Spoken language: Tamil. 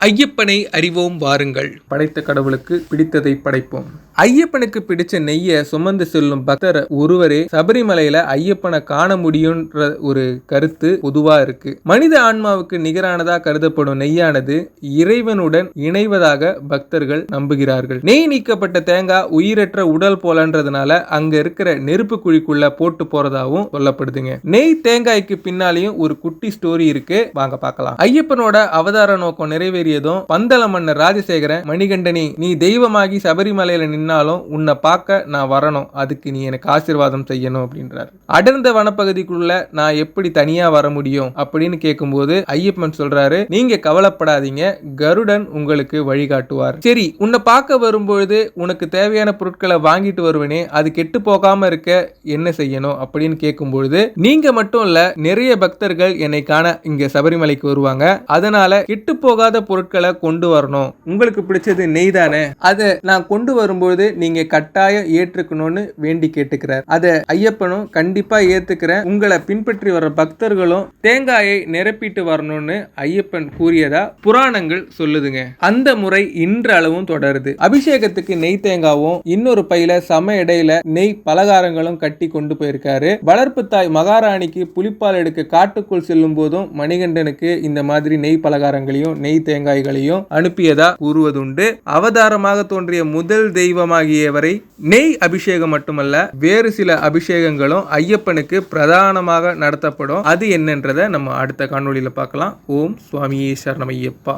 ஐயப்பனை அறிவோம் வாருங்கள். படைத்த கடவுளுக்கு பிடித்ததை படைப்போம். ஐயப்பனுக்கு பிடிச்ச நெய்யை சுமந்து செல்லும் பக்தர் ஒருவரே சபரிமலையில ஐயப்பனை காண முடியும்ன்ற ஒரு கருத்து பொதுவா இருக்கு. மனித ஆன்மாவுக்கு நிகரானதா கருதப்படும் நெய்யானது இறைவனுடன் இணைவதாக பக்தர்கள் நம்புகிறார்கள். நெய் நீக்கப்பட்ட தேங்காய் உயிரற்ற உடல் போலன்றதுனால அங்க இருக்கிற நெருப்பு குழிக்குள்ள போட்டு போறதாவும் சொல்லப்படுதுங்க. நெய் தேங்காய்க்கு பின்னாலேயும் ஒரு குட்டி ஸ்டோரி இருக்கு, வாங்க பார்க்கலாம். ஐயப்பனோட அவதார நோக்கம் நிறைவேறியதும் பந்தல மன்னர் ராஜசேகரன், மணிகண்டனி நீ தெய்வமாகி சபரிமலையில நின்னாலும் உன்னை பார்க்க நான் வரணும், அதுக்கு நீ எனக்கு ஆசீர்வாதம் செய்யணும் அப்படின்றாரு. அடர்ந்த வனப்பகுதிக்குள்ள நான் எப்படி தனியா வர முடியும் அப்படின்னு கேட்கும்போது ஐயப்பன் சொல்றாரு, நீங்க கவலைப்படாதீங்க, கருடன் உங்களுக்கு வழிகாட்டுவார். சரி, உன்னை பார்க்க வரும்பொழுது உனக்கு தேவையான பொருட்களை வாங்கிட்டு வருவனே, அது கெட்டு போகாம இருக்க என்ன செய்யணும் அப்படின்னு கேட்கும்பொழுது, நீங்க மட்டும் இல்ல நிறைய பக்தர்கள் என்னை காண இங்க சபரிமலைக்கு வருவாங்க, அதனால கெட்டு போகாத பொருட்களை கொண்டு வரணும், உங்களுக்கு பிடிச்சது நெய் தானே, அதை நான் கொண்டு வரும்போது நீங்க கட்டாயம் ஏற்றுக்கணும்னு வேண்டி கேட்டுக்கிறார். அதை ஐயப்பனும் கண்டிப்பா ஏத்துக்கிறேன், உங்களை பின்பற்றி வர பக்தர்களும் தேங்காயை நிரப்பிட்டு வரணும்னு ஐயப்பன் கூறியதா புராணங்கள் சொல்லுதுங்க. அந்த முறை இன்றளவும் தொடருது. அபிஷேகத்துக்கு நெய் தேங்காவும் இன்னொரு பையில சம இடையில நெய் பலகாரங்களும் கட்டி கொண்டு போயிருக்காரு. வளர்ப்பு தாய் மகாராணிக்கு புலிப்பால் எடுக்க காட்டுக்குள் செல்லும் போதும் மணிகண்டனுக்கு இந்த மாதிரி நெய் பலகாரங்களையும் நெய் தேங்காய்களையும் அனுப்பியதா கூறுவதுண்டு. அவதாரமாக தோன்றிய முதல் தெய்வமாகியவரை நெய் அபிஷேகம் மட்டுமல்ல, வேறு சில அபிஷேகங்களும் ஐயப்பனுக்கு பிரதானமாக நடத்தப்படும். அது என்னன்றதை நம்ம அடுத்த காணொளியில பார்க்கலாம். ஓம் சுவாமியே சரணமையப்பா.